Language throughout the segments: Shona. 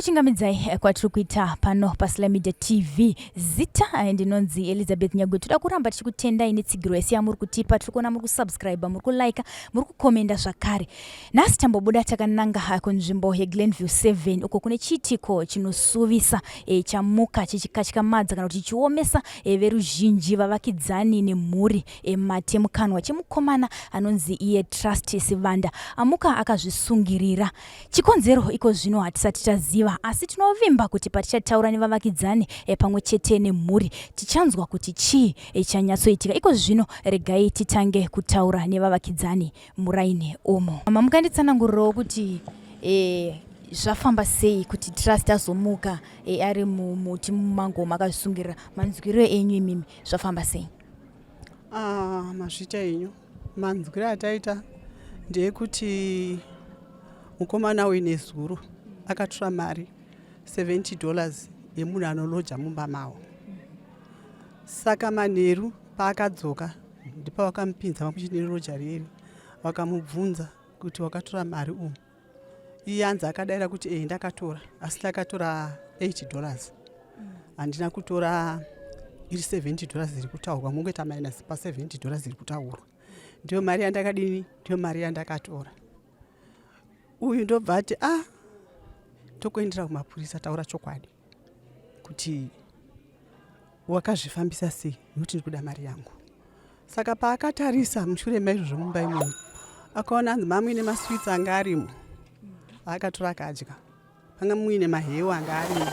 Kuchingamidzai kwatiri kuita pano paSlyMedia TV zita ndinonzi Elizabeth Nyagwe. Toda kuramba tichikutendai netsigiro yese yamuri kutipa, tiri kuona muri kusubscribe, muri kulike, muri kukomenda zvakare. Nhasi tambobuda takananga kunzvimbo yeGlenview 7 uko kune chiitiko chinosuvisa chamuka chichikamadza kana kuti chichiomesa veruzhinji vavakidzani nemhuri matemukanwa chemukomana anonzi iye Trust Sivanda. Amuka akazvisungirira. Chikonzero iko zvino hatisati taziva, asi tinovimba kuti patichataura nevavakidzani pamwe chete nemhuri tichanzwa kuti chii chanyatsoitika. Iko zvino regai titange kutaura nevavakidzani muraini umo. Mama, mukanditsanangurirawo kuti zvafamba sei kuti Trust azomuka ari muti mumango makazvisungirira. Manzwiro enyu imimi zvafamba sei? Mazvita enyu manzwiro ataita ndeyekuti mukomana wenezuro akatora mari $70 yemunhu anoloja mumba mawo. Saka manheru paakadzoka ndipo vakamupinza makuchini Roja riri vakamubvunza kuti wakatora mari umu. Iye anzi akadaira kuti ndakatora, asi ndakatora $8. Handina kutora iri $70 ziri kutaurwa, mungeta minus pa $70 ziri kutaurwa. Ndiyo mari yandakadini, ndiyo mari yandakatora. Uyu ndobva ati tokuendera kumapurisa, taura chokwadi kuti wakazvifambisa sei, nokuti ndikuda mari yangu. Saka paakatarisa mushure maizvozvo mumba imomo akaona anzi muine maswitsi anga arimo, akatora akadya. Panga muine mahewu anga arimo,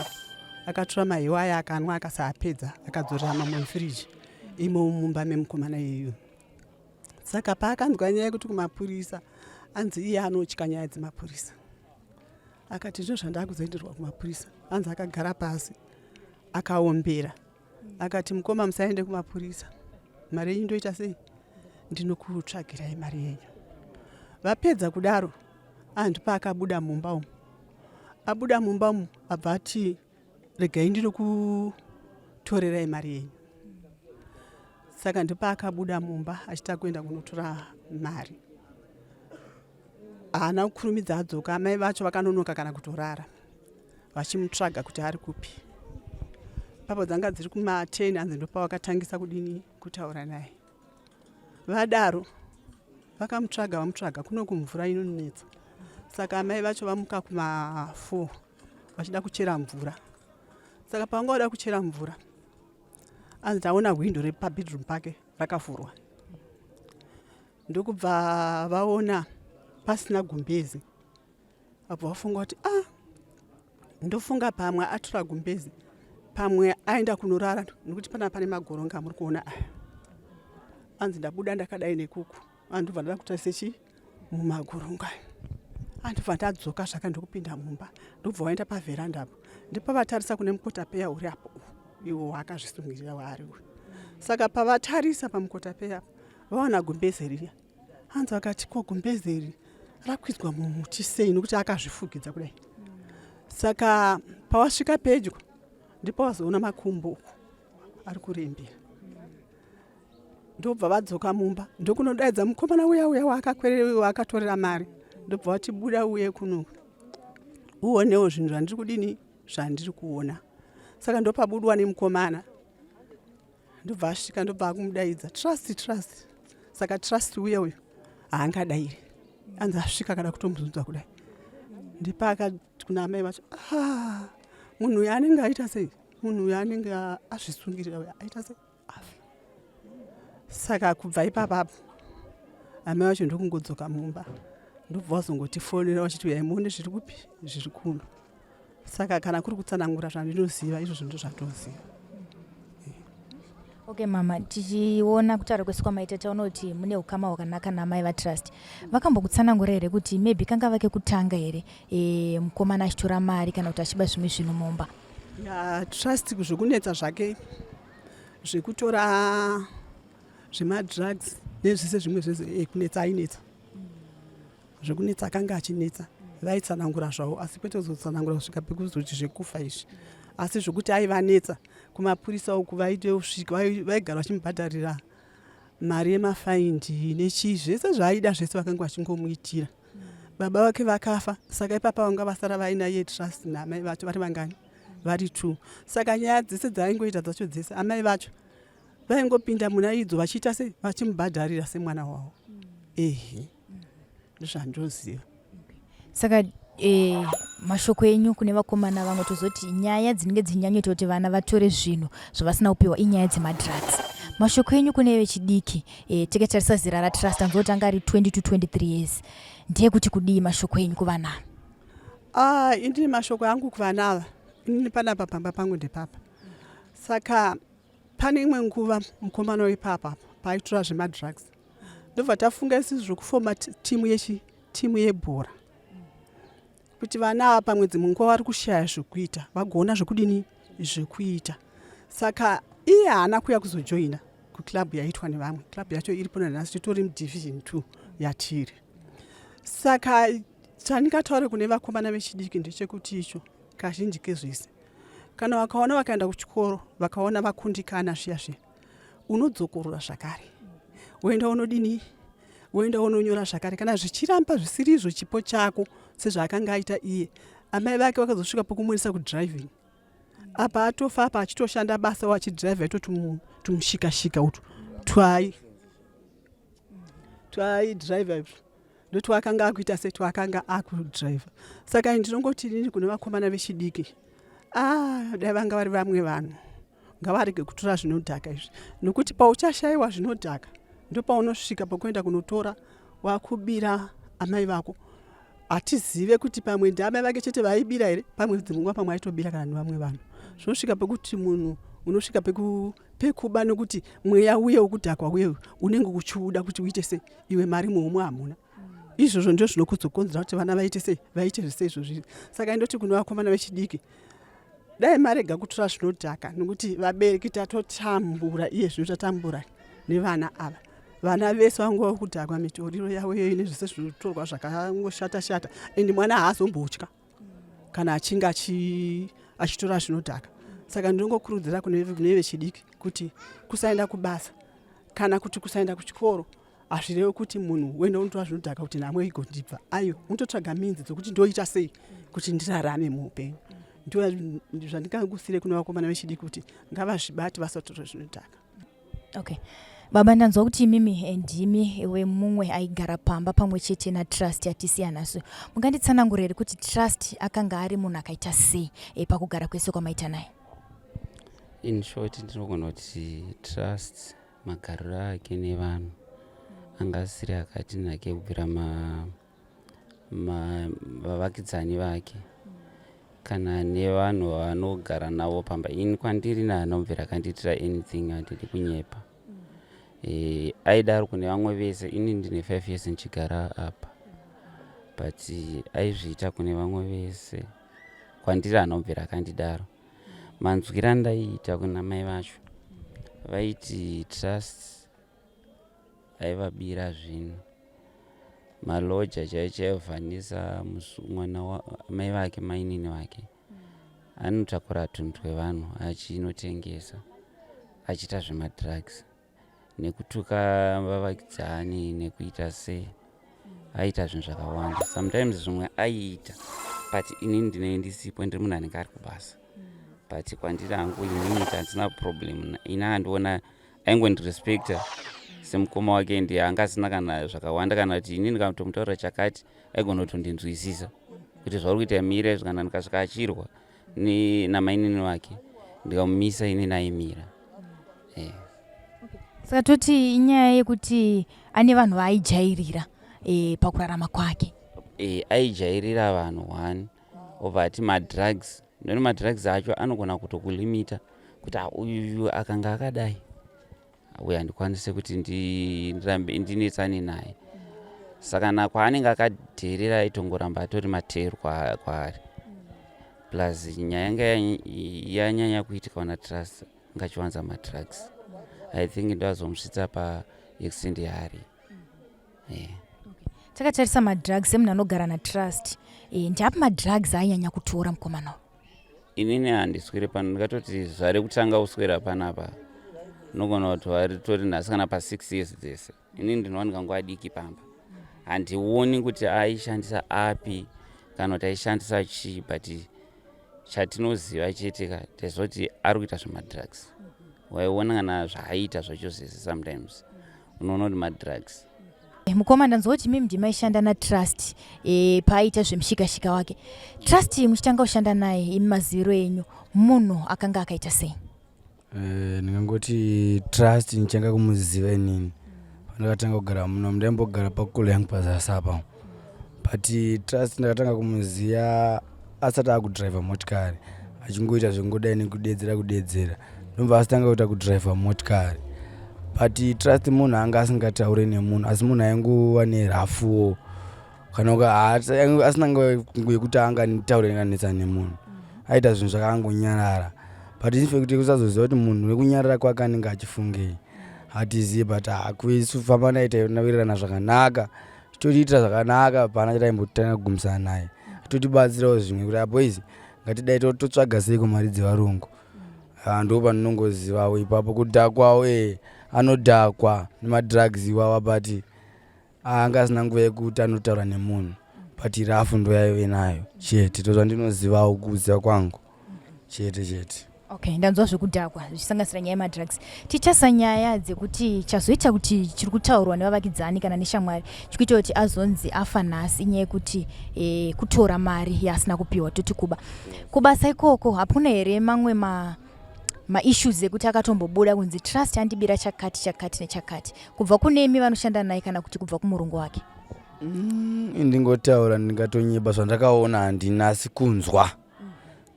akatora mahewu aya akanwa akasaapedza akadzorera mamwe mufiriji imo mumba memukomana iyoyo. Saka paakanzwa nyaya yekuti kumapurisa anzi iye anotya nyaya dzemapurisa, akati ndizvo zvandakuzoenderwa kumapurisa. Anzi akagara pasi akaombera akati mukoma musaende kumapurisa, mari yenyu ndoita sei? Ndinokutsvagirai mari yenyu. Vapedza kudaro antu paakabuda mumba umu, abuda mumba umu abva ati regai ndinokutorerai mari yenyu. Saka ndipaakabuda mumba achita kuenda kunotora mari. Haana kukurumidza adzoka, amai vacho vakanonoka kana kutorara vachimutsvaga kuti ari kupi. Papo dzanga dziri kuma10 anzi ndopa vakatangisa kudini kutaura naye. Vadaro vakamutsvaga vamutsvaga kuno kumvura inonetsa. Saka amai vacho vamuka kuma4 vachida kuchera mvura. Saka pavanga vada kuchera mvura anzi taona windo repabedroom pake rakavhurwa. Ndokubva vaona pasina gumbezi. Apo vafunga kuti ndofunga pamwe atora gumbezi, pamwe aenda kunorara, nokuti pane magoronga muri kuona aya. Anzi ndabuda ndakadai nekuku, andobva ndada kutarisa chi mumagoronga. Andobva ndadzoka zvaka ndokupinda mumba, ndobva waenda pavheranda apo. Ndipo vatarisa kune mukotapeya uri apo, iwo wakazvisungirira waariwo. Saka pavatarisa pamukotapeya vaona gumbezi riya. Anzi vakati ko gumbezi iri rakwizwa mumuti sei, nokuti akazvifugidza kudai. Saka pawasvika pedyo ndipo wazoona makumbo ari kurembera. Ndobva vadzoka mumba, ndokunodaidza mukomana uya waakakwerera akatorera mari. Ndobva vati buda uye kuno uonewo zvinhu zvandiri kudini zvandiri kuona. Saka ndopabudwa nemukomana. Ndobva asvika ndobva akumudaidza Trust. Saka Trust uya uyu haangadairi, anzi asvika kada kutomubvunza kudai. Ndipo akati kuna amai vacho munhu uyu anenge aita sei, munhu uyu anenge azvisungirira uya aita sei, afa. Saka kubva ipapapo amai vacho ndokungodzoka mumba, ndobva wazongotifonera wachiti uyai muone zviri kupi, zviri kuno. Saka kana kuri kutsanangura zvandinoziva izvozvo ndo zvatoziva. Okay mama, tichiona kutaura kwesu kwamaita taona kuti mune ukama hwakanaka namai vaTrust. Vakambokutsanangura here kuti maybe kanga vake kutanga here mukomana achitora mari kana kuti achiba zvimwe zvinhu mumba? Trust zvokunetsa zvake zvekutora zvemadrugs nezvese zvimwe zvese kunetsa ainetsa. Zvokunetsa akanga achinetsa vaitsanangura zvavo, asi kwete kuzotsanangura kusvika pekuzoti zvekufa izvi. Asi zvokuti aivanetsa kumapurisa uku vaite usvika vaigara vachimubhadharira mari yemafaindi nechi zvese zvaaida zvese vakanga vachingomuitira. baba vake vakafa, saka ipapa vanga vasara vaina yetrust namai vacho vari vangani vari 2. Saka nyaya dzese dzaingoita dzacho dzese amai vacho vaingopinda muna idzo vachiita sei vachimubhadharira semwana wavo. Ehe, ndozvandoziva. Saka mashoko enyu kune vakomana vamwe tozoti nyaya dzinenge dzinyanyota kuti vana vatore zvinhu zvavasina kupiwa inyaya dzemadrugs. Mashoko enyu kune vechidiki tikatarisa zera ratrust anzoti anga ari 20 to 23 years ndiye kuti kudii mashoko enyu kuvana? Indini mashoko angu kuvana ava inini panapa pamba pangu ndepapa. Saka pane imwe nguva mukomana wepapa paaitora zvemadrugs ndobva tafunga isizvo zvokufoma timu yebhora kuti vana ava pamwedzi munguva vari kushaya zvekuita vagoona zvekudini zvekuita. Saka iye haana kuuya kuzojoina kuclub yaitwa nevamwe. Club yacho iripo nanhasi titori mudivision 2 yatiri. Saka chandingataure kune vakomana vechidiki ndechekuti icho kazhinji kezvese kana vakaona vakaenda kuchikoro vakaona vakundikana zviya unodzokorora zvakare, woenda unodini, woenda unonyora zvakare. Kana zvichiramba zvisiri izvo chipo chako sezvaakanga aita iye, amai vake vakazosvika pokumuendesa kudriving. Apa atofa apa achitoshanda basa wachidrive tumushika-shika utu twai driver ndotu akanga akuita setu akanga akudrive. Saka ndinongoti nini kune vakomana vechidiki dai vanga vari vamwe vanhu ngavarege kutora zvinodhaka izvi, nokuti pauchashayiwa zvinodhaka ndopaunosvika pokuenda kunotora wakubira amai vako. Hatizive kuti pamwe ndamai vake chete vaibira here, pamwe dzimwe pamwe aitobira kana nevamwe vanhu. Zvinosvika pekuti munhu unosvika pekuba nokuti mweya uye wokudhakwa uye unenge uchiuda kuti uite sei, iwe mari momwe hamuna. Izvozvo ndio zvinokuzokonzera kuti vana vaite sei, vaite zvese izvozvi. Saka ndoti kuno vakomana vechidiki dai marega kutora zvinodhaka nokuti vabereki tatotambura iye zvinotatambura nevana ava. Vana vese vanguva kudhakwa mitoriro yavo iyo ine zvese zvinotorwa zvakangoshata-shata ende mwana haazombotya kana achinge achitora zvinodhaka. Saka ndinongokurudzira kune vechidiki kuti kusaenda kubasa kana kuti kusaenda kuchikoro hazvirevi kuti munhu wenda unotora zvinodhaka kuti namwe igondibva. Aiwa, unototsvaga minzi dzokuti ndoita sei kuti ndirarame muupenyu. Ndio zvandingangusire kune vakomana vechidiki kuti ngavazvibate vasatora zvinodhaka. Okay. Baba, ndanzwa kuti imimi ndimi wemumwe aigara pamba pamwe chete natrust yatisiyana naso. Munganditsanangurire kuti trust akanga ari munhu akaita sei pakugara kwese kwamaita naye? In short, ndinogona kuti trust magariro ake nevanhu anga asiri akati nake kubvira vavakidzani vake kana nevanhu vanogara navo pamba. Ini kwandiri naanobvira akandiitira anything handidi kunyepa. Aidaro kune vamwe vese, ini ndine 5 years nchigara apa, but aizviita kune vamwe vese. Kwandiri anobvira akandidaro. Manzwira ndaiita kuna mai vacho vaiti trust aivabira zvinhu. Maroja chaivhanisa mwana mai vake mainini vake anotakura tunhu twevanhu achinotengesa achiita zvemadrugs nekutuka vavakidzani nekuita sei, aita zvinhu zvakawanda. Sometimes zvimwe aiita but inini ndinenge ndisipo, ndiri munhu anenge ari kubasa, but kwandiri hangu inini handina problem. Ina andiona aingondirespekta semukoma wake, ndiye anga asina kana zvakawanda, kana kuti inini ndikamutomutaurira chakati aigona kutondinzwisisa kuti zvauri kuita mire kana ndikasvika achirwa namainini wake ndikamumisa inini aimira. Saka toti inyaya yekuti ane vanhu vaaijairira pakurarama kwake. Aijairira vanhu 1 over ati madrugs. Ndoni madrugs acho anogona kutokulimita kuti uyu akanga akadai uye handikwanise kuti ndirambe ndinetsane naye. Saka nakwaanenge akadherera aitongoramba atori matero kwaari. Plus nyaya yanga yanyanya kuitika na trust ngachiwanza madrugs. I think ndoazomusvitsa paextend yaari. Takatarisa madrugs emunhu anogara natrust, ndiapi madrugs ainyanya kutora mukomana? Inini handiswere pano, ndingatoti zvare kutanga uswera panapa nogona kuti wari tori nhasi kana pa6 years dzese. Inini ndinowanika nguva diki pamba, handioni kuti aishandisa api kana kuti aishandisa chii, but chatinoziva chete ndezoti ari kuita zvemadrugs. Waiona kana zvaaita zvacho zvese sometimes unoona kuti madrugs. Mukomana nzoti mimi ndimaishanda na Trust paaita zvemushikashika wake. Trust muchitanga kushanda naye imaziro enyu munhu akanga akaita sei? Ndingangoti Trust nichanga kumuziva inini pandakatanga kugara muno, ndaimbogara paKuGlen pazasapa, but Trust ndakatanga kumuziva asati akudriver motikari, achingoita zvingodai nekudedzera ndomva asitanga kuita kudriver motikari. But Trust munhu anga asingataure nemunhu, asi munhu ainguva nerafuwo kana asina nguva yekuti anga nitaure nganetsa nemunhu, aita zvinhu zvakangonyarara. But ife kuti kusazoziva kuti munhu wekunyarara kwake anenge achifungei hatizivi, but kufamba naye tainawirirana zvakanaka, totiitira zvakanaka pana chataimbotange kugumisana naye, totibatsirawo zvimwe kuti boys ngatidai totsvaga sei kumari dzevarungu. Ndo pandinongozivawo ipapo kudhakwawo anodhakwa nemadrugs iwawa, but anga asina nguva yekuti anotaura nemunhu, but rafu ndo yaive nayo chete. Tozvandinozivawo kuziva kwangu chete. Okay, ndanzwa zvekudhakwa zvichisanganisira nyaya yemadrugs. Tichasa nyaya dzekuti chazoita kuti chiri kutaurwa nevavakidzani kana neshamwari chikuita kuti azonzi afa nhasi inyaya yekuti kutora mari yaasina kupiwa. Toti kubasa ikoko hapuna here mamwe maissues ekuti akatombobuda kunzi Trust andibira chakati nechakati, kubva kunemi vanoshanda naye kana kuti kubva kumurungu wake? Ndingotaura ndingatonyiba zvandakaona, handinasi kunzwa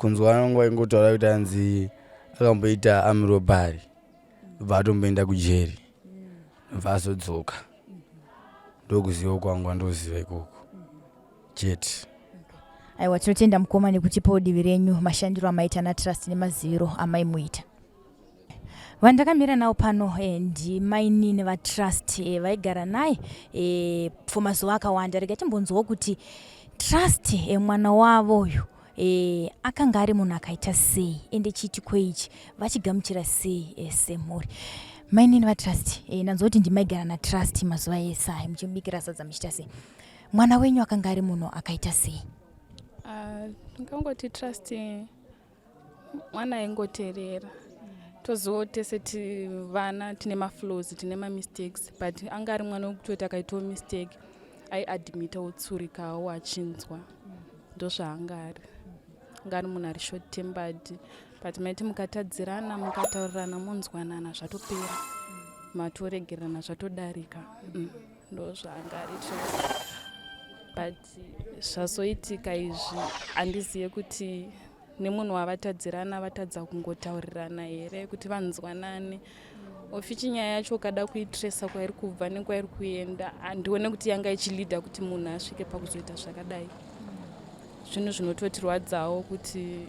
nguva ingotaura kuti anzi akamboita amirobhari bva atomboenda kujeri bva azodzoka. Ndokuziva kwangu, andoziva ikoko chete. Aiwa, tinotenda Mukoma nekutipawo divi renyu mashandiro amaita naTrust nemaziviro amaimuita. Vandakamira nawo pano ndimainini vaTrust vaigara naye for mazuva akawanda. Rikatimbonzwawo kuti Trust mwana wavo uyu akanga ari munhu akaita sei ende chiitiko ichi vachigamuchira sei semhuri. Mainini vaTrust, nanzwa kuti ndimaigara naTrust mazuva ese aya muchimubikira sadza muchita sei. Mwana wenyu akanga ari munhu akaita sei? Ndingangoti Trust mwana aingoteerera. Tozivo tese vana tine maflaws, tine mistakes, but anga ari mwana wekutoti akaitawo mistake aiadmita otsurikawo achinzwa. Ndo zvaanga ari. Anga ari munhu ari short tempered, but maiti mukatadzirana mukataurirana monzwanana zvatopera, matoregerana zvatodarika. Ndo zvaanga ari Trust. But zvazoitika izvi handizive kuti nemunhu wavatadzirana vatadza kungotaurirana here kuti vanzwanane. Ofichi nyaya yacho ukada kuitresa kwairi kubva nekwairi kuenda, handione kuti yanga ichilidha kuti munhu asvike pakuzoita zvakadai. Zvinhu zvinototirwadzawo kuti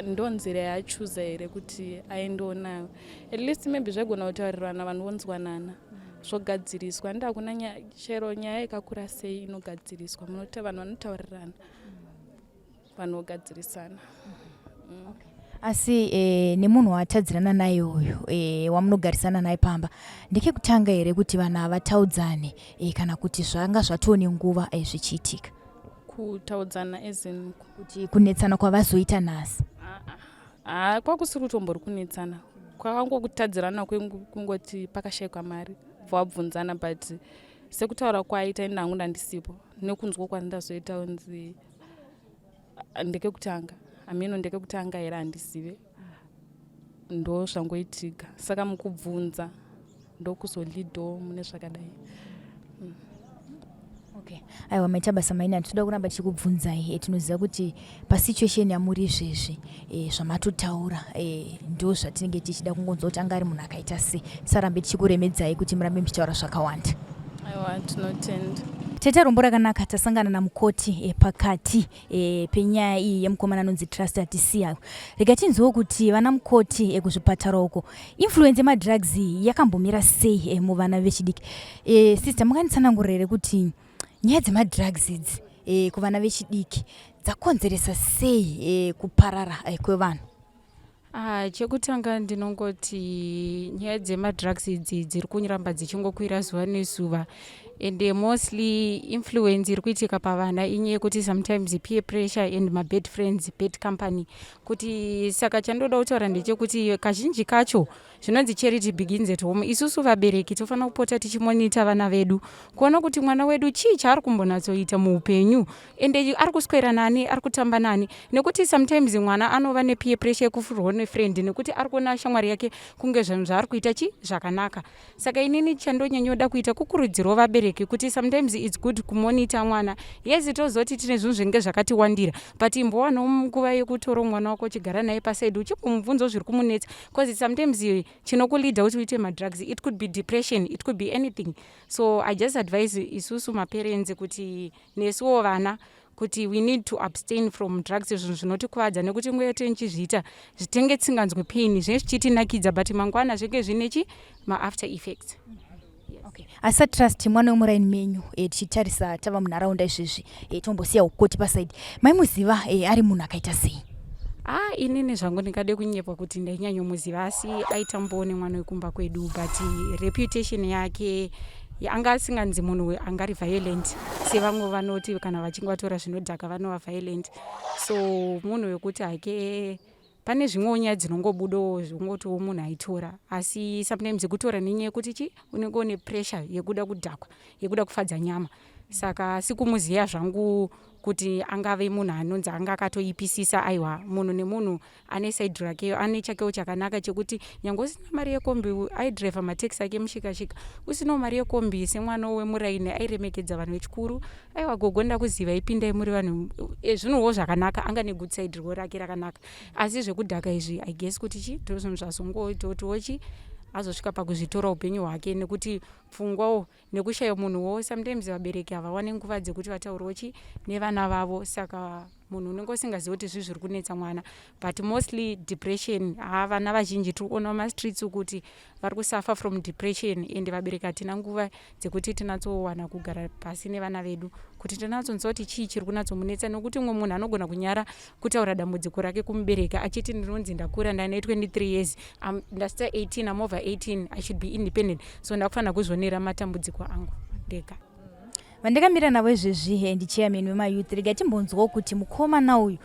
ndonzira yachuza here kuti aendewo nayo. At least maybe zvagona kutaurirana vanhu vonzwanana zvogadziriswa. Ndakuna chero nyaya ikakura sei inogadziriswa, munoti vanhu vanotaurirana vanhu vogadzirisana. Asi nemunhu watadzirana naye uyu wamunogarisana naye pamba, ndekekutanga here kuti vanhu avataudzane kana kuti zvanga zvatone nguva zvichiitika? Kutaudzana ezin kuti kunetsana kwavazoita nhasi? Kwakusiri kutombori kunetsana, kwakangokutadzirana kungoti pakashayikwa mari vabvunzana, but sekutaura kwaita ini hangu ndandisipo, nekunzwa kwandazoita unzi ndekekutanga ndekekutanga here handizive. Ndo zvangoitika, saka mukubvunza ndokuzolidho mune zvakadai. Okay. Aiwa, maita basa maina tinoda kuramba tichikubvunzai. Tinoziva kuti pasituation yamuri izvezvi zvamatotaura ndo zvatinenge tichida kungonzwa kuti anga ari munhu akaita sei. Tisarambe tichikuremedzai kuti murambe muchitaura zvakawanda. Aiwa, tinotenda. Tete rombo rakanaka tasangana namukoti pakati penyaya iyi yemukomana anonzi Trust atisiya. Rikatinzwawo kuti vana mukoti kuzvipatara uko influence yemadrugs yakambomira sei muvana vechidiki. Sister, mukanditsanangurire kuti nyaya dzemadrugs idzi kuvana vechidiki dzakonzeresa sei kuparara kwevanhu? Chekutanga ndinongoti nyaya dzemadrugs idzi dziri kuramba dzichingokwira zuva nezuva and mostly influence iri kuitika pavana inyaya yekuti sometimes peer pressure and mabad friends, bad company, kuti saka chandoda kutaura ndechekuti kazhinji kacho zvinonzi charity begins at home. Isusu vabereki tofanira kupota tichimonita vana vedu kuona kuti mwana wedu chii chaari kumbonatsoita muupenyu ende ari kuswera nani, ari kutamba nani, nekuti sometimes mwana anova nepeer pressure yekufurwa nefriend nekuti ari kuona shamwari yake kunge zvinhu zvaari kuita zvakanaka. Saka inini chandonyanyoda kuita kukurudzirwa vabereki kuti sometimes it's good kumonita mwana. Yes, tozoti tine zvinhu zvinenge zvakatiwandira, but imbowanawo nguva yekutora mwana wako uchigara naye pasaidi uchimubvunza zviri kumunetsa, because sometimes chinokulidha kuti uite madrugs, it could be depression, it could be anything. So I just advise isusu maparents kuti nesuwo vana kuti we need to abstain from drugs, zvinhu zvinotikuwadza, nekuti nguva yetu nichizviita zvitenge tsinganzwe pain zvinenge zvichitinakidza but mangwana zvinenge zvine ma-after effects. Okay. Asa trust mwana wemuraini menyu tichitarisa tava munharaunda izvezvi tombosiya ukoti pasaidi, maimuziva ari munhu akaita sei? Inini zvangu ndingade kunyepa kuti ndainyanyomuziva, asi aita mbone mwana wekumba kwedu, but reputation yake anga asinganzi munhu angari violent sevamwe vanoti kana vachinge vatora zvinodhaka vanova violent. So munhu wekuti hake pane zvimwewo nyaya dzinongobudawo zvingotiwo munhu aitora, asi sometimes kutora nenyaya yekuti unenge une pressure yekuda kudhakwa, yekuda kufadza nyama. Saka sikumuziya zvangu kuti angave munhu anonzi anga akatoipisisa. Aiwa, munhu nemunhu ane side rakeyo, ane chakewo chakanaka chekuti nyange usina mari yekombi aidhiraivha mataxi ake mushikashika, usinawo mari yekombi semwana wemuraini airemekedza vanhu vechikuru. Aiwa, gogo ndakuziva ipindai muri vanhu, zvinhuwo zvakanaka, anga ne good side rake rakanaka. Asi zvekudhaka izvi I guess kuti ndizvo zvinhu zvazongoitotochi azosvika pakuzvitora upenyu hwake, nekuti pfungwawo nekushaya munhuwo sometimes vabereki havawane nguva dzekuti vataurawo nevana vavo. Saka munhu unenge usingazivi kuti zvii zviri kunetsa mwana, but mostly depression. Vana vazhinji tiri kuona mumastreets kuti vari kusuffer from depression, and vabereki hatina nguva dzekuti tinatsowana kugara pasi nevana vedu kuti tinatsonzwa kuti chii chiri kunatsomunetsa, nekuti mumwe munhu anogona kunyara kutaura dambudziko rake kumubereki achiti ndinonzi ndakura ndane 23 years, ndasita 18, I'm over 18, I should be independent, so ndakufanira kuzvionera matambudziko angu ndega. Vandakamira navo izvezvi ndichairman wemayouth, rega timbonzwawo kuti mukomana uyu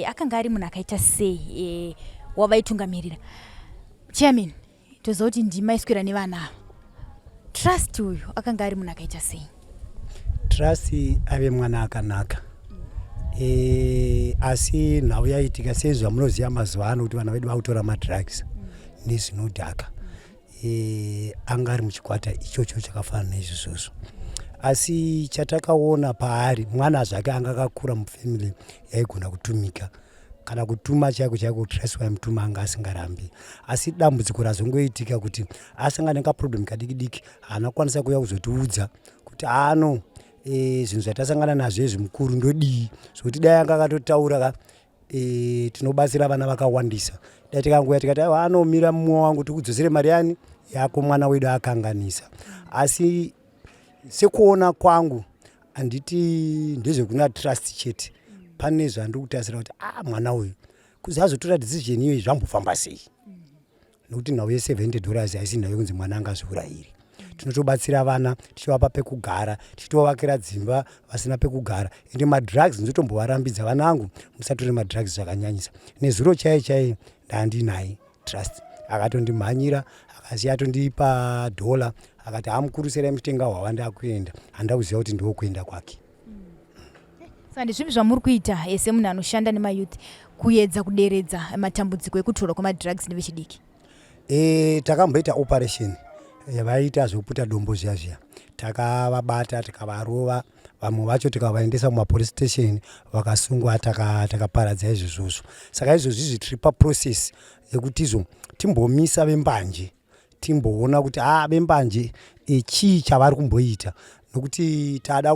akanga ari munhu akaita sei wavaitungamirira. Chairman, toziva kuti ndimaiswera nevana, trust uyu akanga ari munhu akaita sei? Trust ave mwana akanaka, asi nhau yaitika sezvo munoziva mazuva ano kuti vana vedu vakutora madrugs nezvinodhaka, anga ari muchikwata ichocho chakafanana neizvozvo. Asi chatakaona paari mwana zvake anga akakura mufamily yaigona kutumika, kana kutuma chaiko chaiko trust waimutuma anga asingarambi. Asi dambudziko razongoitika kuti asangane nekaproblem kadiki-diki, haana kukwanisa kuuya kuzotiudza kuti zvinhu zvatasangana nazvo zvimukuru ndodii, zvokuti dai anga akatotaura tinobatsira vana vakawandisa. Dai tikangoya tikati anomira mumwe wangu tikudzosere mari yani yako, mwana wedu akanganisa. Asi sekuona kwangu handiti ndezvekuna trust chete, pane zvandiri kutasira kuti mwana uyu kuzi azotora decision iyoyi zvambofamba sei, nokuti nhau ye$70 haisi nhau yekunzi mwana angazviurayiri. Tinotobatsira vana tichivapa pekugara, tichitovakira dzimba vasina pekugara, ende madrugs ndinotombovarambidza vana vangu musatore madrugs zvakanyanyisa. Nezuro chaiye ndandinaye trust, akatondimhanyira akasiya atondipa $, akati amukurusira mutenga hwawanda kuenda, handa kuziva kuti ndiwo kuenda kwake. Saka ndizvipi zvamuri kuita semunhu anoshanda nemayouth kuedza kuderedza matambudziko ekutorwa kwemadrugs nevechidiki? Takamboita operation vaita zvekuputa dombo zviya, takavabata tikavarova, vamwe vacho tikavaendesa mumapolice station vakasungwa, takaparadza izvozvo. Saka izvozvi tiri paprocess yekuti timbomisa vembanje, timboona kuti vembanje chii chavari kumboita, nokuti tada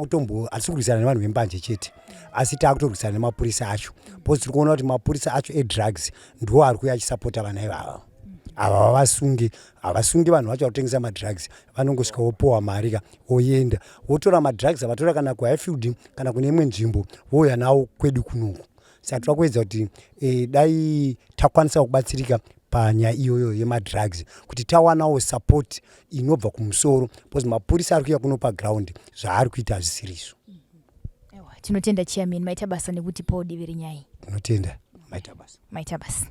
hatisi kurwisana nevanhu vembanje chete, asi taakutorwisana nemapurisa acho, because tiri kuona kuti mapurisa acho edrugs ndiwo ari kuuya achisapota vana ivava. Ava havasungi vanhu vacho vakutengesa madrugs, vanongosvika vopowa mari voenda votora madrugs avatora kana kuHighfield kana kune imwe nzvimbo vouya nawo kwedu kunoku. saka tiri kuedza kuti dai takwanisa kubatsirika panyaya iyoyo yemadrugs kuti tawanawo support inobva kumusoro because mapurisa ari kuuya kuno paground zvaari kuita hazvisiriso. Tinotenda chairman maita basa nekuti paudiviri nyaya. Tinotenda maita basa. Maita basa.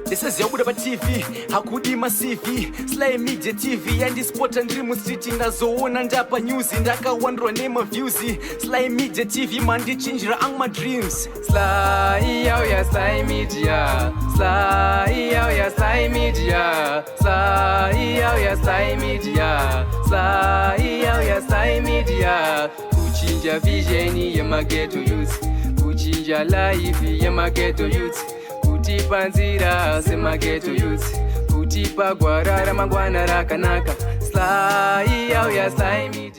This is Yabuda TV, Hakudi Masivi, Sly Media TV, and this sport and dream street na zone and up news in Daka wonder name of views. Sly Media TV, man, they change my dreams. Sly, yeah, Sly Media. Sly, yeah, Sly Media. Sly, yeah, Sly Media. Sly, yeah, Sly Media. Kuchinja vision, yeah, ghetto youth. Kuchinja life, yeah, ghetto youth. Kutipa nzira semageto youth, kutipa gwarara mangwana rakanaka. Sly, yeah, Sly Media.